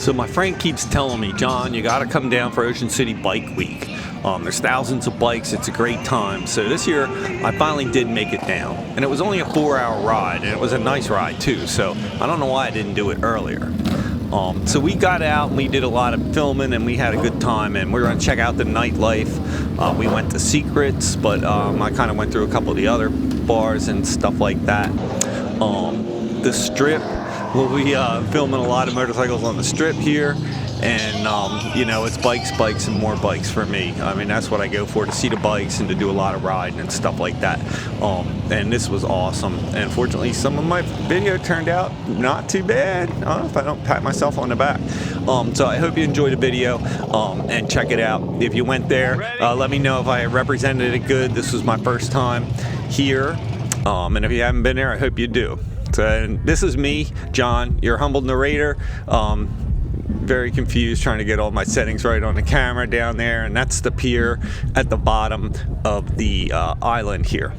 So my friend keeps telling me, John, you got to come down for Ocean City Bike Week. There's thousands of bikes. It's a great time. So this year, I finally did make it down. And it was only a 4-hour ride, and it was a nice ride, too. So I don't know why I didn't do it earlier. So we got out, and we did a lot of filming, and we had a good time. And we were going to check out the Nightlife. We went to Seacrets, but I kind of went through a couple of the other bars and stuff like that. The Strip. We'll be filming a lot of motorcycles on the Strip here, and you know, it's bikes, and more bikes for me. I mean, that's what I go for, to see the bikes and to do a lot of riding and stuff like that. And this was awesome. And fortunately, some of my video turned out not too bad, if I don't pat myself on the back. So I hope you enjoyed the video, and check it out. If you went there, let me know if I represented it good. This was my first time here, and if you haven't been there, I hope you do. So this is me, John, your humble narrator. Very confused trying to get all my settings right on the camera down there, and that's the pier at the bottom of the island here.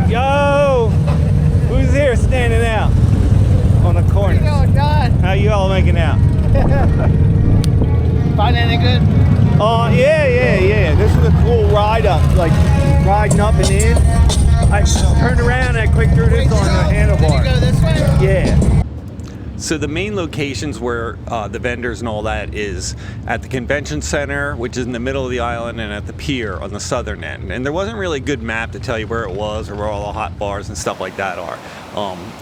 Yo! Who's here standing out on the corner? How you all making out? Find anything good? Yeah. This is a cool ride up, like riding up and in. I turned around and I quick threw this on the handlebar. Did you go this way? Yeah. So the main locations where the vendors and all that is at the convention center, which is in the middle of the island, and at the pier on the southern end. And there wasn't really a good map to tell you where it was or where all the hot bars and stuff like that are.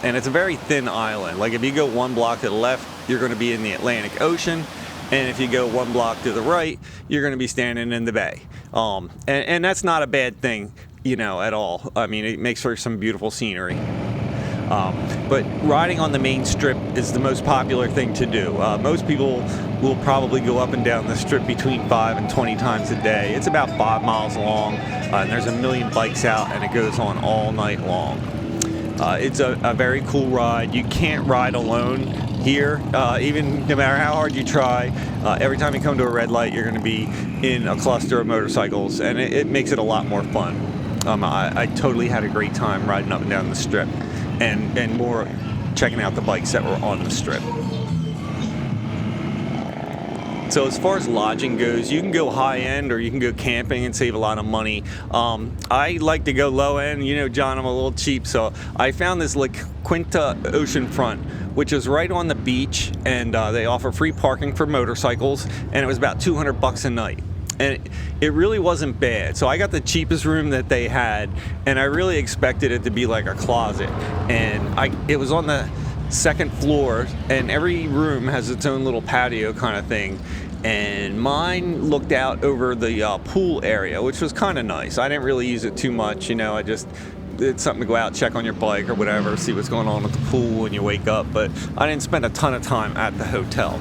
And it's a very thin island. Like if you go one block to the left, you're going to be in the Atlantic Ocean. And if you go one block to the right, you're going to be standing in the bay. And that's not a bad thing, you know, at all. I mean, it makes for some beautiful scenery. But riding on the main strip is the most popular thing to do. Most people will probably go up and down the strip between 5 and 20 times a day. It's about 5 miles long, and there's a million bikes out, and it goes on all night long. It's a very cool ride. You can't ride alone here, even no matter how hard you try. Every time you come to a red light, you're going to be in a cluster of motorcycles, and it makes it a lot more fun. I totally had a great time riding up and down the strip, and more checking out the bikes that were on the strip. So as far as lodging goes, you can go high end or you can go camping and save a lot of money. I like to go low end. You know, John, I'm a little cheap, so I found this La Quinta Oceanfront, which is right on the beach, and they offer free parking for motorcycles, and it was about $200 a night. And it really wasn't bad. So I got the cheapest room that they had, and I really expected it to be like a closet. And it was on the second floor, and every room has its own little patio kind of thing. And mine looked out over the pool area, which was kind of nice. I didn't really use it too much, you know. I just did something to go out, check on your bike or whatever, see what's going on with the pool when you wake up. But I didn't spend a ton of time at the hotel.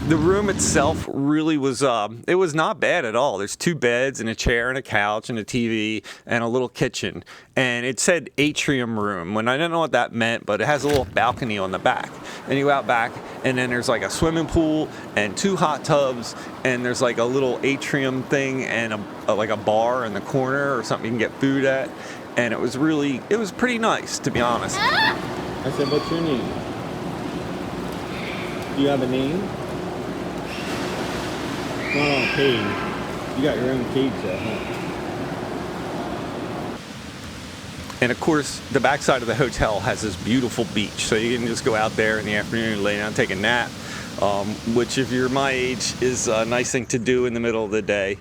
The room itself really was, it was not bad at all. There's 2 beds and a chair and a couch and a TV and a little kitchen. And it said atrium room, when I didn't know what that meant, but it has a little balcony on the back. And you go out back, and then there's like a swimming pool and 2 hot tubs, and there's like a little atrium thing and like a bar in the corner or something you can get food at. And it was pretty nice, to be honest. I said, what's your name? Do you have a name? Not on a cage. You got your own cage though, huh? And of course, the backside of the hotel has this beautiful beach, so you can just go out there in the afternoon, lay down, take a nap, which if you're my age is a nice thing to do in the middle of the day.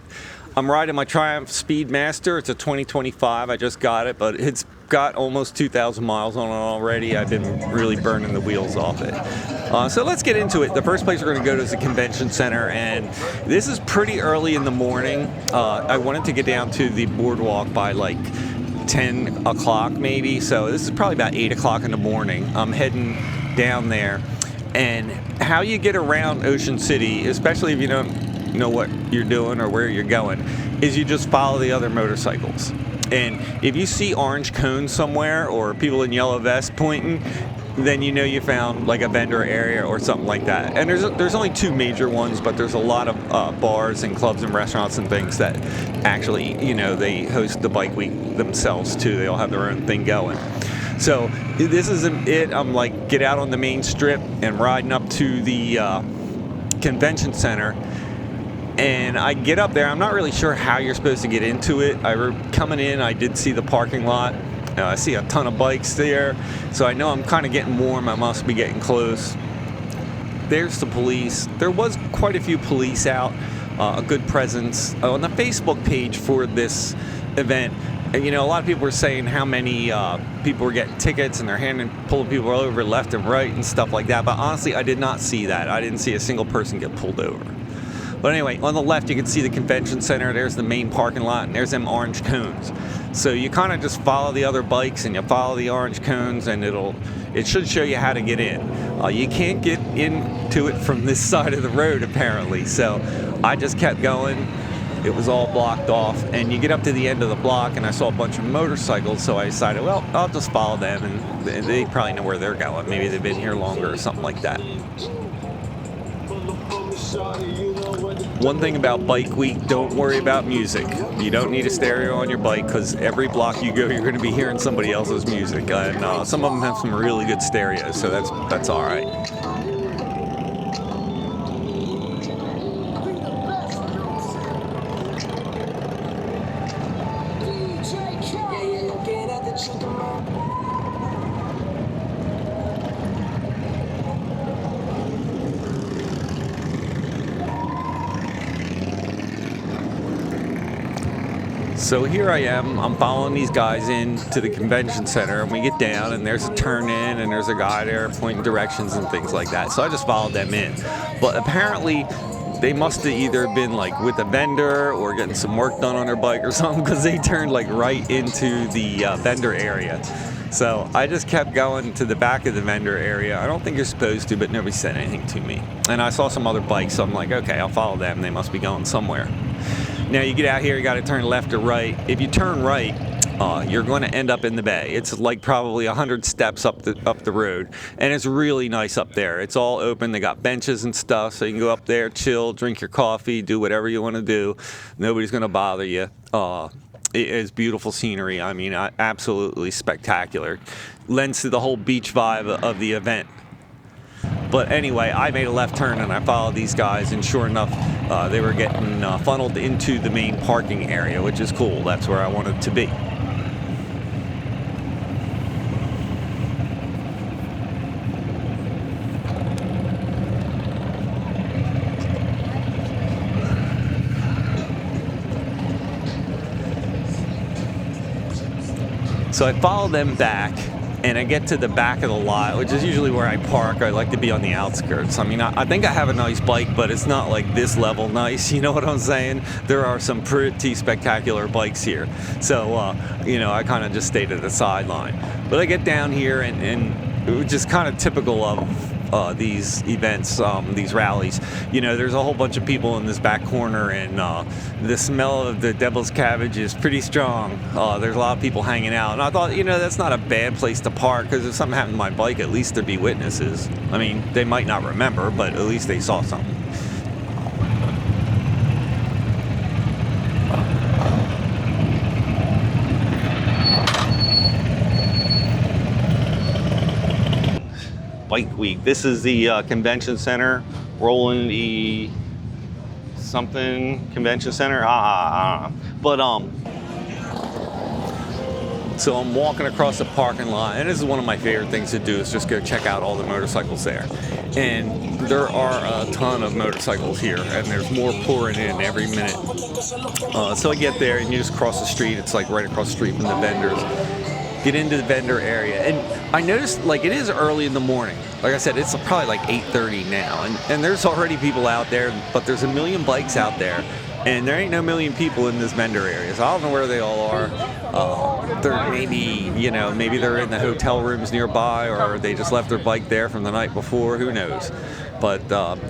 I'm riding my Triumph Speedmaster. It's a 2025. I just got it, but it's got almost 2,000 miles on it already. I've been really burning the wheels off it. So let's get into it. The first place we're going to go to is the convention center, and this is pretty early in the morning. I wanted to get down to the Boardwalk by like 10 o'clock maybe, so this is probably about 8 o'clock in the morning. I'm heading down there, and how you get around Ocean City, especially if you don't know what you're doing or where you're going, is you just follow the other motorcycles. And if you see orange cones somewhere or people in yellow vests pointing, then you know you found like a vendor area or something like that. And there's only 2 major ones, but there's a lot of bars and clubs and restaurants and things that actually, you know, they host the bike week themselves too. They all have their own thing going. So this is it. I'm like, get out on the main strip and riding up to the convention center. And I get up there. I'm not really sure how you're supposed to get into it. Coming in, I did see the parking lot. I see a ton of bikes there. So I know I'm kind of getting warm. I must be getting close. There's the police. There was quite a few police out. A good presence on the Facebook page for this event. And, you know, a lot of people were saying how many people were getting tickets and they're pulling people over left and right and stuff like that. But honestly, I did not see that. I didn't see a single person get pulled over. But anyway, on the left, you can see the convention center. There's the main parking lot, and there's them orange cones. So you kind of just follow the other bikes, and you follow the orange cones, and it should show you how to get in. You can't get into it from this side of the road, apparently. So I just kept going. It was all blocked off, and you get up to the end of the block, and I saw a bunch of motorcycles, so I decided, well, I'll just follow them, and they probably know where they're going. Maybe they've been here longer or something like that. One thing about Bike Week, don't worry about music. You don't need a stereo on your bike, because every block you go, you're going to be hearing somebody else's music. And some of them have some really good stereos, so that's all right. So here I am, I'm following these guys into the convention center, and we get down and there's a turn in and there's a guy there pointing directions and things like that. So I just followed them in. But apparently they must have either been like with a vendor or getting some work done on their bike or something, because they turned like right into the vendor area. So I just kept going to the back of the vendor area. I don't think you're supposed to, but nobody said anything to me. And I saw some other bikes, so I'm like, okay, I'll follow them. They must be going somewhere. Now you get out here, you got to turn left or right. If you turn right, you're going to end up in the bay. It's like probably 100 steps up the road, and it's really nice up there. It's all open. They got benches and stuff, so you can go up there, chill, drink your coffee, do whatever you want to do. Nobody's going to bother you. It is beautiful scenery. I mean, absolutely spectacular. Lends to the whole beach vibe of the event. But anyway, I made a left turn and I followed these guys, and sure enough, they were getting funneled into the main parking area, which is cool. That's where I wanted to be. So I followed them back, and I get to the back of the lot, which is usually where I park. I like to be on the outskirts. I mean, I think I have a nice bike, but it's not like this level nice, you know what I'm saying? There are some pretty spectacular bikes here. So, you know, I kind of just stayed at the sideline. But I get down here, and it was just kind of typical of these events, these rallies. You know, there's a whole bunch of people in this back corner, and the smell of the devil's cabbage is pretty strong. There's a lot of people hanging out, and I thought, you know, that's not a bad place to park, because if something happened to my bike, at least there'd be witnesses. I mean, they might not remember, but at least they saw something. Bike Week. This is the convention center, rolling the something convention center. But so I'm walking across the parking lot, and this is one of my favorite things to do, is just go check out all the motorcycles there. And there are a ton of motorcycles here, and there's more pouring in every minute. So I get there, and you just cross the street. It's like right across the street from the vendors. Get into the vendor area, and I noticed, like, it is early in the morning. Like I said, it's probably like 8:30 now, and there's already people out there, but there's a million bikes out there, and there ain't no million people in this vendor area. So I don't know where they all are. They're maybe they're in the hotel rooms nearby, or they just left their bike there from the night before. Who knows? But,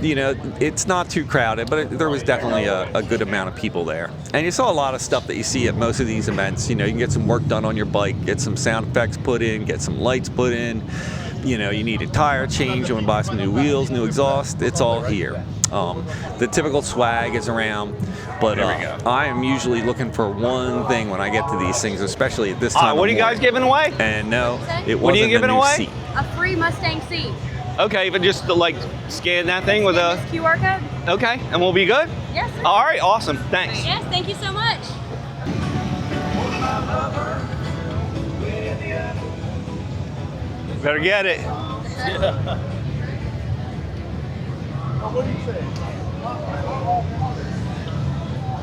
you know, it's not too crowded, but there was definitely a good amount of people there. And you saw a lot of stuff that you see at most of these events. You know, you can get some work done on your bike, get some sound effects put in, get some lights put in. You know, you need a tire change, you want to buy some new wheels, new exhaust, it's all here. The typical swag is around, but I am usually looking for one thing when I get to these things, especially at this time. What are you guys giving away? And no, it what are you wasn't giving the new away? seat. A free Mustang seat. Okay, but just to, like, scan that thing with a This QR code? Okay, and we'll be good? Yes, sir. All right, awesome. Thanks. Yes, thank you so much. Better get it. What do you say?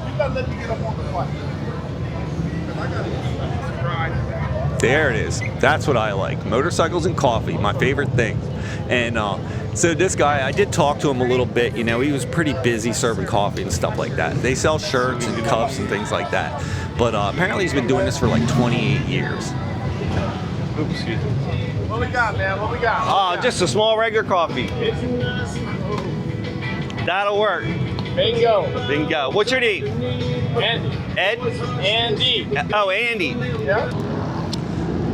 You gotta let me get up on the flight. I gotta There it is. That's what I like. Motorcycles and coffee, my favorite thing. And so this guy, I did talk to him a little bit. You know, he was pretty busy serving coffee and stuff like that. They sell shirts and cups and things like that. But apparently he's been doing this for like 28 years. Oops, excuse me. What we got, man? What we got? Just a small regular coffee. That'll work. Bingo. Bingo. What's your name? Andy. Ed? Andy. Oh, Andy. Yeah.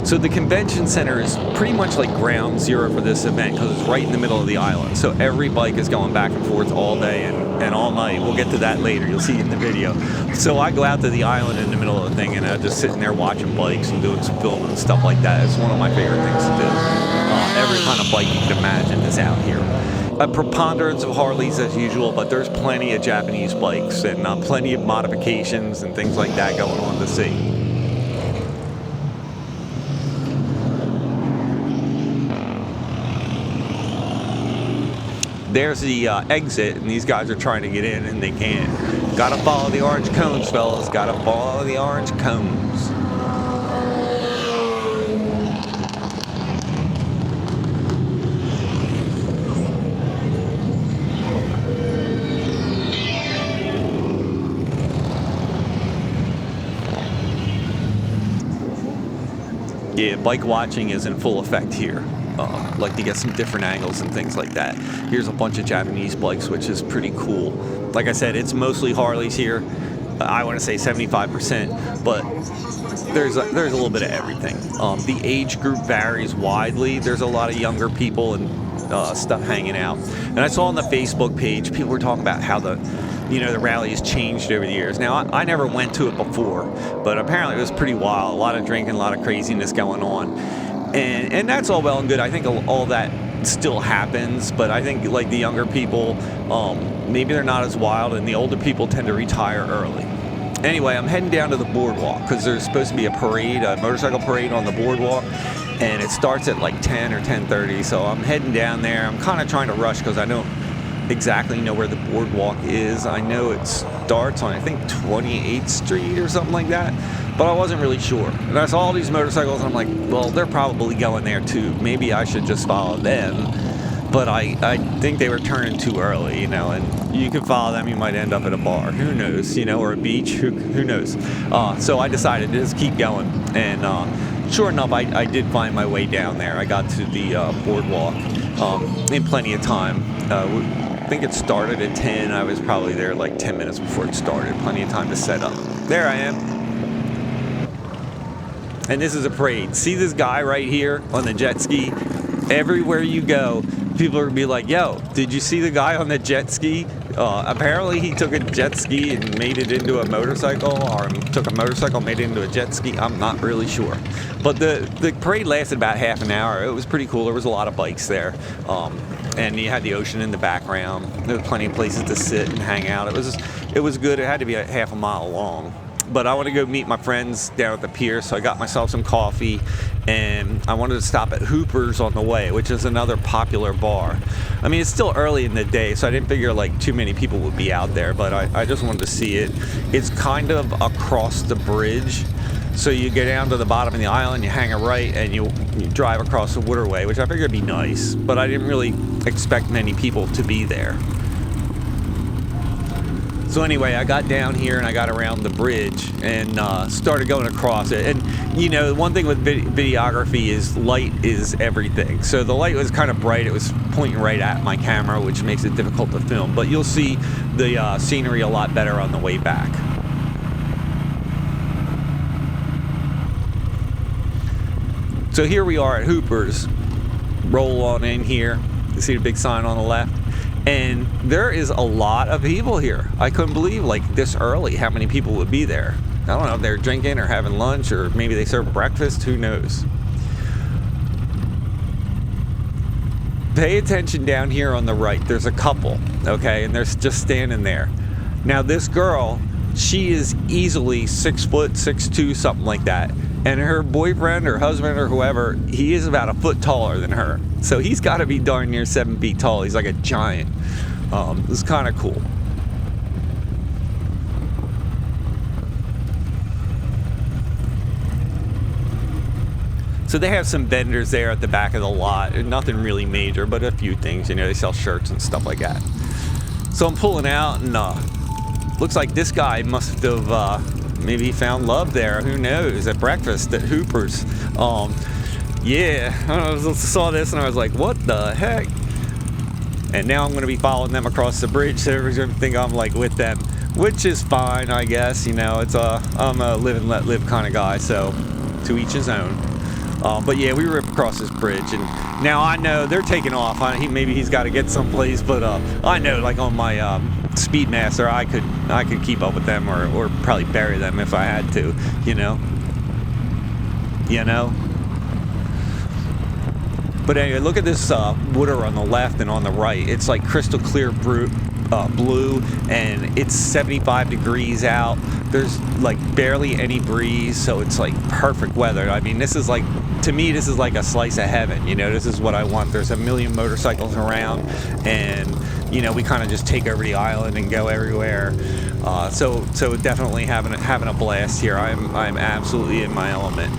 So the convention center is pretty much like ground zero for this event because it's right in the middle of the island. So every bike is going back and forth all day and all night. We'll get to that later. You'll see in the video. So I go out to the island in the middle of the thing and I'm just sitting there watching bikes and doing some filming and stuff like that. It's one of my favorite things to do. Every kind of bike you can imagine is out here. A preponderance of Harleys as usual, but there's plenty of Japanese bikes and plenty of modifications and things like that going on to see. There's the exit, and these guys are trying to get in, and they can't. Gotta follow the orange cones, fellas. Gotta follow the orange cones. Yeah, bike watching is in full effect here. Like to get some different angles and things like that. Here's a bunch of Japanese bikes, which is pretty cool. Like I said, it's mostly Harleys here. I want to say 75%, but there's a little bit of everything. The age group varies widely. There's a lot of younger people and stuff hanging out. And I saw on the Facebook page, people were talking about how the rally has changed over the years. Now, I never went to it before, but apparently it was pretty wild. A lot of drinking, a lot of craziness going on. And that's all well and good. I think all that still happens, but I think like the younger people, maybe they're not as wild, and the older people tend to retire early. Anyway, I'm heading down to the Boardwalk because there's supposed to be a parade, a motorcycle parade on the Boardwalk, and it starts at like 10 or 10:30. So I'm heading down there. I'm kind of trying to rush because I don't exactly know where the Boardwalk is. I know it starts on, I think, 28th Street or something like that, but I wasn't really sure. And I saw all these motorcycles and I'm like, well, they're probably going there too. Maybe I should just follow them. But I think they were turning too early, and you can follow them, you might end up at a bar, who knows, or a beach, who knows. So I decided to just keep going, and sure enough, I did find my way down there. I got to the Boardwalk in plenty of time. I think it started at 10. I was probably there like 10 minutes before it started. Plenty of time to set up. There I am. And this is a parade. See this guy right here on the jet ski? Everywhere you go, people are gonna be like, yo, did you see the guy on the jet ski? Apparently he took a jet ski and made it into a motorcycle, or took a motorcycle, made it into a jet ski. I'm not really sure. But the parade lasted about half an hour. It was pretty cool. There was a lot of bikes there. And you had the ocean in the background. There were plenty of places to sit and hang out. It was good. It had to be a half a mile long. But I want to go meet my friends down at the pier, so I got myself some coffee, and I wanted to stop at Hooper's on the way, which is another popular bar. I mean, it's still early in the day, so I didn't figure like too many people would be out there, but I just wanted to see it. It's kind of across the bridge, so you get down to the bottom of the island, you hang a right, and you drive across the waterway, which I figured would be nice, but I didn't really expect many people to be there. So anyway, I got down here and I got around the bridge and started going across it. And one thing with videography is light is everything. So the light was kind of bright. It was pointing right at my camera, which makes it difficult to film. But you'll see the scenery a lot better on the way back. So here we are at Hooper's. Roll on in here. You see the big sign on the left? And there is a lot of people here. I couldn't believe, like, this early how many people would be there. I don't know if they're drinking or having lunch, or maybe they serve breakfast, who knows. Pay attention down here on the right. There's a couple, okay, and they're just standing there. Now this girl, she is easily 6 foot, 6'2", something like that. And her boyfriend or husband or whoever, he is about a foot taller than her. So he's got to be darn near 7 feet tall. He's like a giant. It's kind of cool. So they have some vendors there at the back of the lot. Nothing really major, but a few things. You know, they sell shirts and stuff like that. So I'm pulling out, and looks like this guy must have maybe found love there. Who knows? At breakfast at Hooper's. Yeah, I saw this and I was like, what the heck? And now I'm going to be following them across the bridge, so everybody's going to think I'm like with them, which is fine, I guess. You know, it's I'm a live and let live kind of guy, so to each his own. But yeah, we ripped across this bridge, and now I know they're taking off. Maybe he's got to get someplace, but I know, like on my Speedmaster, I could keep up with them, or probably bury them if I had to. You know. But anyway, look at this water on the left and on the right. It's like crystal clear blue, and it's 75 degrees out. There's like barely any breeze, so it's like perfect weather. I mean, this is like, to me, this is like a slice of heaven. You know, this is what I want. There's a million motorcycles around, and you know, we kind of just take over the island and go everywhere. So definitely having a blast here. I'm absolutely in my element.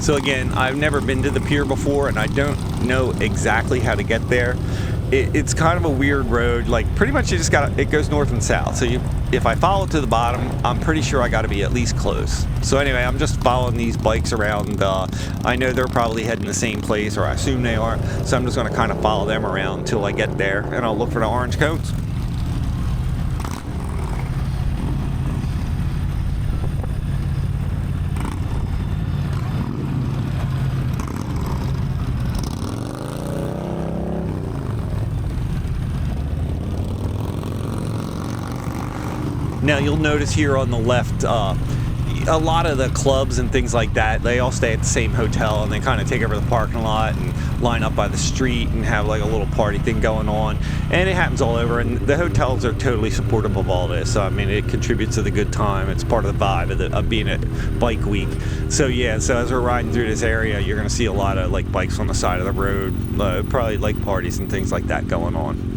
So again, I've never been to the pier before, and I don't know exactly how to get there. It's kind of a weird road. Like, pretty much you just it goes north and south. So if I follow to the bottom, I'm pretty sure I got to be at least close. So anyway, I'm just following these bikes around. I know they're probably heading the same place, or I assume they are. So I'm just going to kind of follow them around until I get there, and I'll look for the orange cones. Now you'll notice here on the left, a lot of the clubs and things like that, they all stay at the same hotel, and they kind of take over the parking lot and line up by the street and have like a little party thing going on. And it happens all over, and the hotels are totally supportive of all this. I mean, it contributes to the good time. It's part of the vibe of being at Bike Week. So yeah, so as we're riding through this area, you're going to see a lot of like bikes on the side of the road, probably like parties and things like that going on.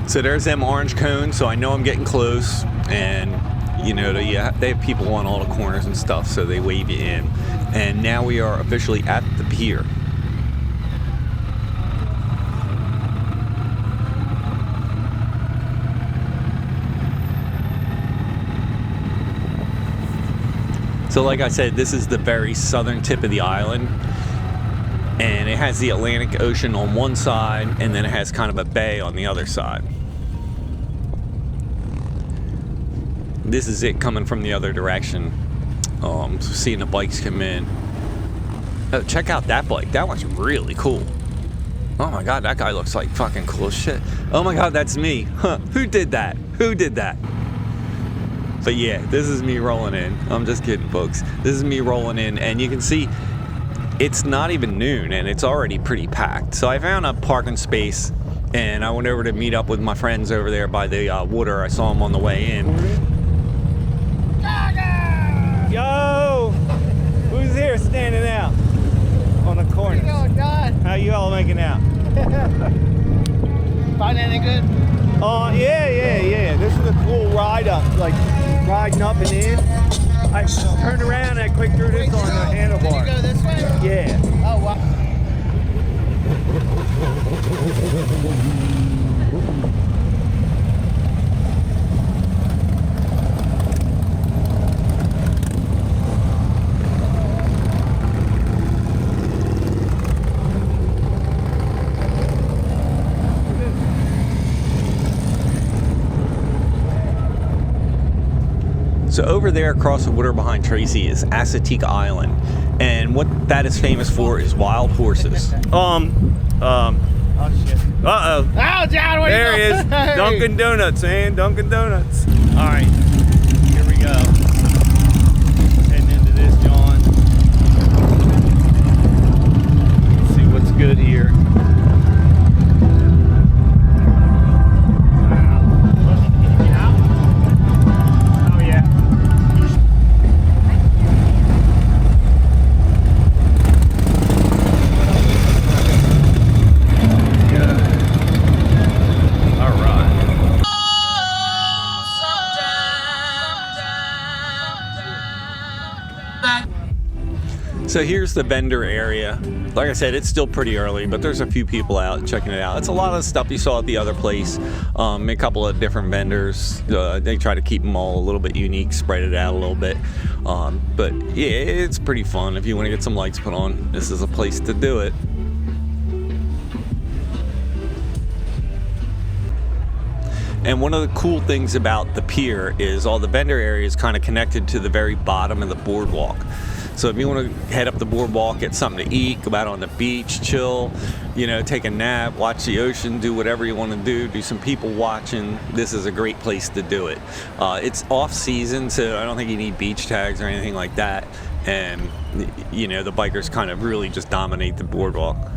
So there's them orange cones, so I know I'm getting close, and you know, they have people on all the corners and stuff, so they wave you in. And now we are officially at the pier. So like I said, this is the very southern tip of the island, and it has the Atlantic Ocean on one side, and then it has kind of a bay on the other side. This is it coming from the other direction. Seeing the bikes come in. Oh, check out that bike. That one's really cool. Oh my God, that guy looks like fucking cool as shit. Oh my God, that's me. Huh, who did that? Who did that? But yeah, this is me rolling in. I'm just kidding, folks. This is me rolling in, and you can see it's not even noon, and it's already pretty packed. So I found a parking space, and I went over to meet up with my friends over there by the water. I saw them on the way in. Yo! Who's here standing out? How you all making out? Find anything good? Yeah. This is a cool ride up, like riding up and in. I turned around and I quick threw this on the handlebar. Did you go this way? Yeah. Oh, wow. So over there across the water behind Tracy is Assateague Island, and what that is famous for is wild horses. Oh, shit. Uh-oh. Oh, John, where There he you is. going? Dunkin' Donuts, man. Dunkin' Donuts. All right, here we go. Heading into this, John. Let's see what's good here. Oh, yeah. All right. So here's the vendor area. Like I said, it's still pretty early, but there's a few people out checking it out. It's a lot of stuff you saw at the other place. A couple of different vendors. They try to keep them all a little bit unique, spread it out a little bit. But yeah, it's pretty fun. If you want to get some lights put on, this is a place to do it. And one of the cool things about the pier is all the vendor areas kind of connected to the very bottom of the boardwalk. So if you want to head up the boardwalk, get something to eat, go out on the beach, chill, you know, take a nap, watch the ocean, do whatever you want to do some people watching, this is a great place to do it. It's off season, so I don't think you need beach tags or anything like that. And, you know, the bikers kind of really just dominate the boardwalk.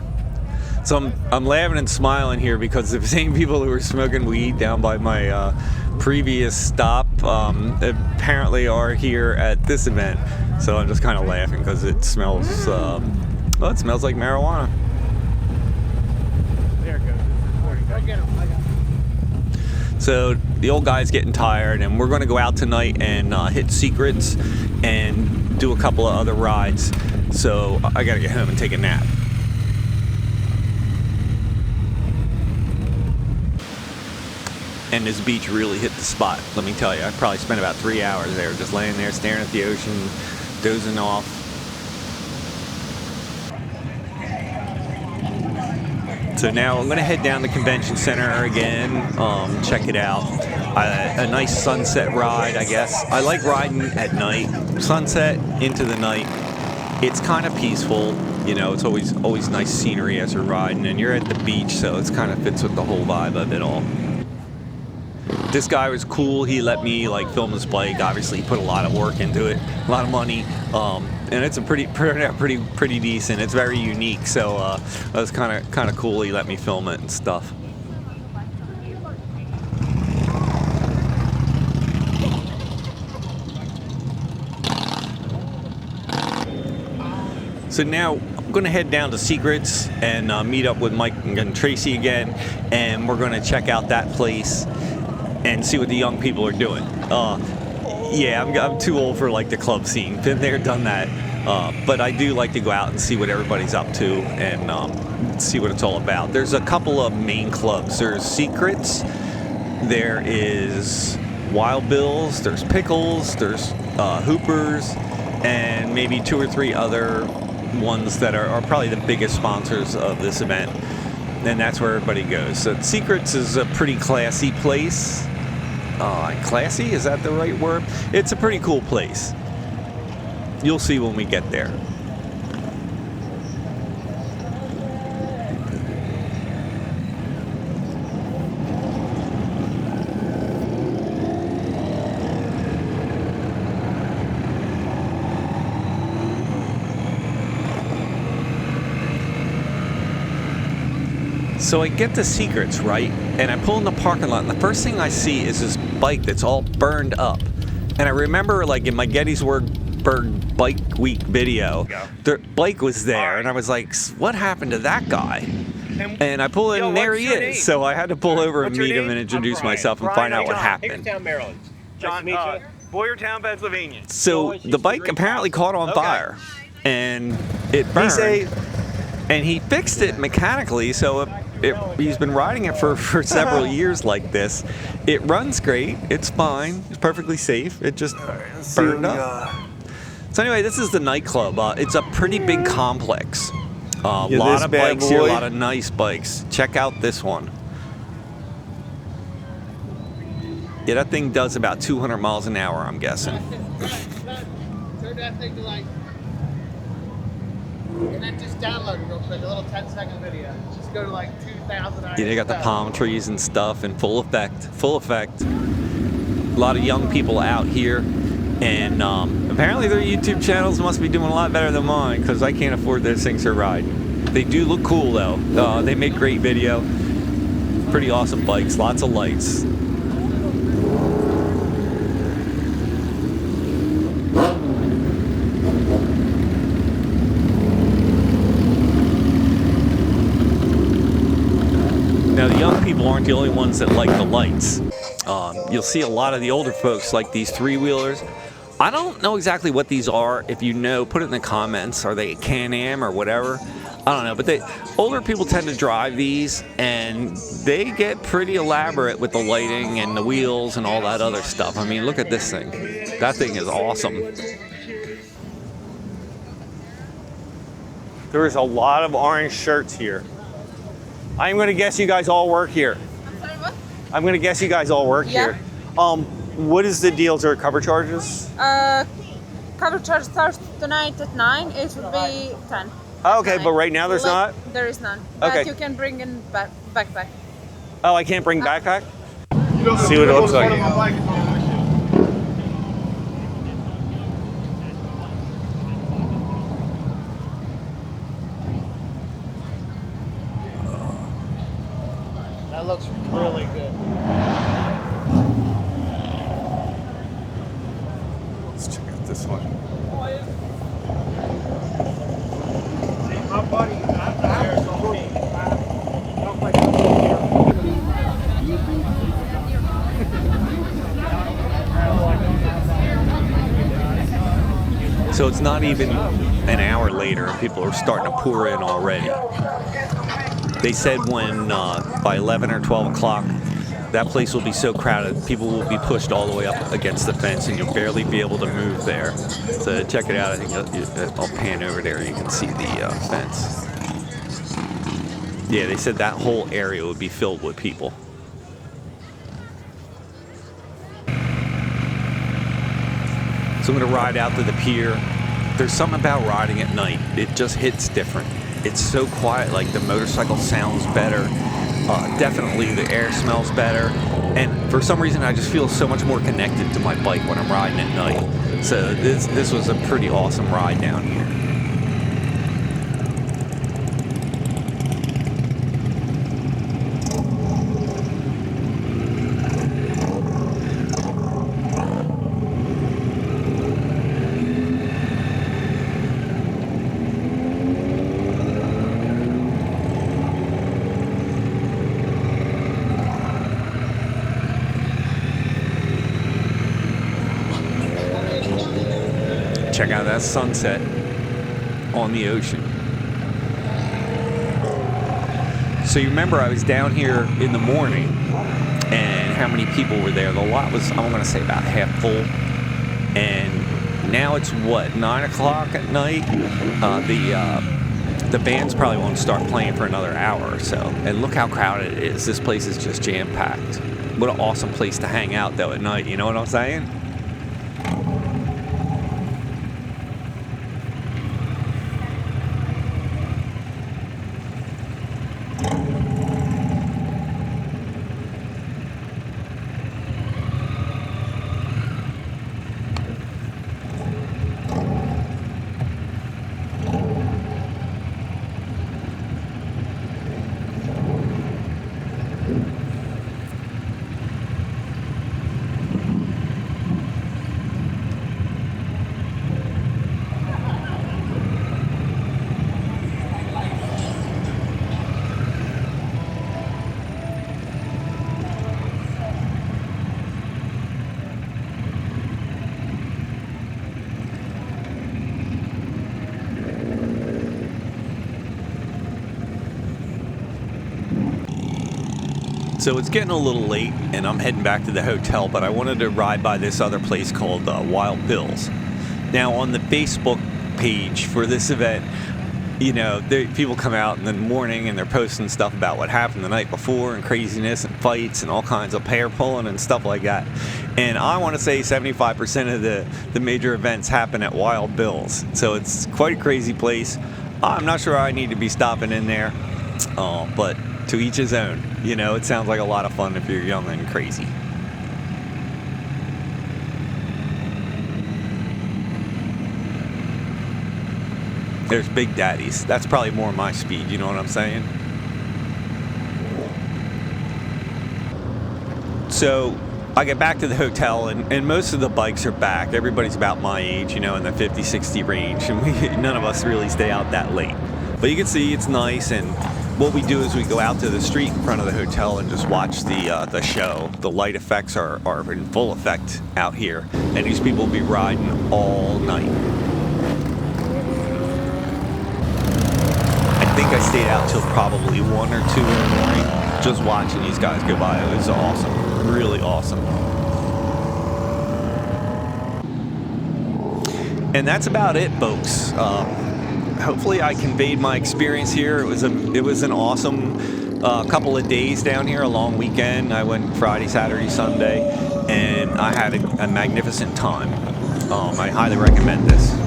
So I'm laughing and smiling here because the same people who were smoking weed down by my previous stop apparently are here at this event. So I'm just kind of laughing because it smells, well, it smells like marijuana. There it goes. It's recording. Go get him. I got him. So the old guy's getting tired, and we're going to go out tonight and hit Seacrets and do a couple of other rides. So I got to get home and take a nap. And this beach really hit the spot, let me tell you. I probably spent about 3 hours there, just laying there, staring at the ocean, dozing off. So now I'm gonna head down to Convention Center again, check it out. A nice sunset ride, I guess. I like riding at night, sunset into the night. It's kind of peaceful, you know, it's always nice scenery as you're riding, and you're at the beach, so it kind of fits with the whole vibe of it all. This guy was cool. He let me like film his bike. Obviously, he put a lot of work into it, a lot of money, and it's a pretty decent. It's very unique. So that was kind of cool. He let me film it and stuff. So now I'm going to head down to Seacrets and meet up with Mike and Tracy again, and we're going to check out that place and see what the young people are doing. Yeah, I'm too old for like the club scene. Been there, done that. But I do like to go out and see what everybody's up to and see what it's all about. There's a couple of main clubs. There's Seacrets, there is Wild Bill's, there's Pickles, there's Hoopers, and maybe 2 or 3 other ones that are probably the biggest sponsors of this event. And that's where everybody goes. So Seacrets is a pretty classy place. Classy, is that the right word? It's a pretty cool place. You'll see when we get there. So I get to Seacrets, right? And I pull in the parking lot, and the first thing I see is this bike that's all burned up. And I remember, like, in my Gettysburg Pittsburgh Bike Week video. Blake was there, and I was like, what happened to that guy? And I pull in, and there he is. So I had to pull over and meet him and introduce myself and find out what happened. Hagerstown, Maryland. John, Boyertown, Pennsylvania. So the bike apparently caught on fire, and it burned. And he fixed it mechanically, so he's been riding it for several years like this. It runs great. It's fine. It's perfectly safe. It just burned up. So anyway, this is the nightclub. It's a pretty big complex. A lot of bikes here, a lot of nice bikes. Check out this one. Yeah, that thing does about 200 miles an hour, I'm guessing. Turn that thing to like... And then just download it real quick, a little 10-second video. Just go to like 2,000 Yeah, they got the palm trees and stuff in full effect. Full effect. A lot of young people out here. And apparently their YouTube channels must be doing a lot better than mine, because I can't afford those things to ride. They do look cool though. They make great video. Pretty awesome bikes, lots of lights. Now the young people aren't the only ones that like the lights. You'll see a lot of the older folks like these three-wheelers. I don't know exactly what these are. If you know, put it in the comments. Are they a Can-Am or whatever? I don't know, but older people tend to drive these, and they get pretty elaborate with the lighting and the wheels and all that other stuff. I mean, look at this thing. That thing is awesome. There is a lot of orange shirts here. I'm going to guess you guys all work here. I'm sorry, what? I'm going to guess you guys all work here. What is the deals or cover charges? Cover charge starts tonight at 9. It would be 10. Oh, okay, but right now there's not? There is none. Okay. But you can bring in backpack. Oh, I can't bring backpack? See what it looks like. That looks really good. Let's check out this one. My buddy, So it's not even an hour later and people are starting to pour in already. They said when by 11 or 12 o'clock, that place will be so crowded, people will be pushed all the way up against the fence and you'll barely be able to move there. So check it out. I think I'll pan over there and you can see the fence. Yeah, they said that whole area would be filled with people. So I'm gonna ride out to the pier. There's something about riding at night. It just hits different. It's so quiet, like the motorcycle sounds better. Definitely the air smells better. And for some reason, I just feel so much more connected to my bike when I'm riding at night. So this was a pretty awesome ride down here. Check out that sunset on the ocean. So you remember I was down here in the morning and how many people were there? The lot was, I'm gonna say about half full. And now it's what, 9 o'clock at night? The bands probably won't start playing for another hour or so. And look how crowded it is. This place is just jam-packed. What an awesome place to hang out though at night, you know what I'm saying? So it's getting a little late and I'm heading back to the hotel, but I wanted to ride by this other place called Wild Bill's. Now on the Facebook page for this event, you know, people come out in the morning and they're posting stuff about what happened the night before and craziness and fights and all kinds of pair pulling and stuff like that. And I want to say 75% of the major events happen at Wild Bill's. So it's quite a crazy place. I'm not sure I need to be stopping in there, but to each his own. You know, it sounds like a lot of fun if you're young and crazy. There's Big Daddies. That's probably more my speed, you know what I'm saying? So I get back to the hotel and most of the bikes are back. Everybody's about my age, you know, in the 50, 60 range, and none of us really stay out that late. But you can see it's nice, and what we do is we go out to the street in front of the hotel and just watch the show. The light effects are in full effect out here, and these people will be riding all night. I think I stayed out till probably 1 or 2 in the morning just watching these guys go by. It was awesome, really awesome. And that's about it, folks. Hopefully I conveyed my experience here. It was an awesome couple of days down here, a long weekend. I went Friday, Saturday, Sunday, and I had a magnificent time. I highly recommend this.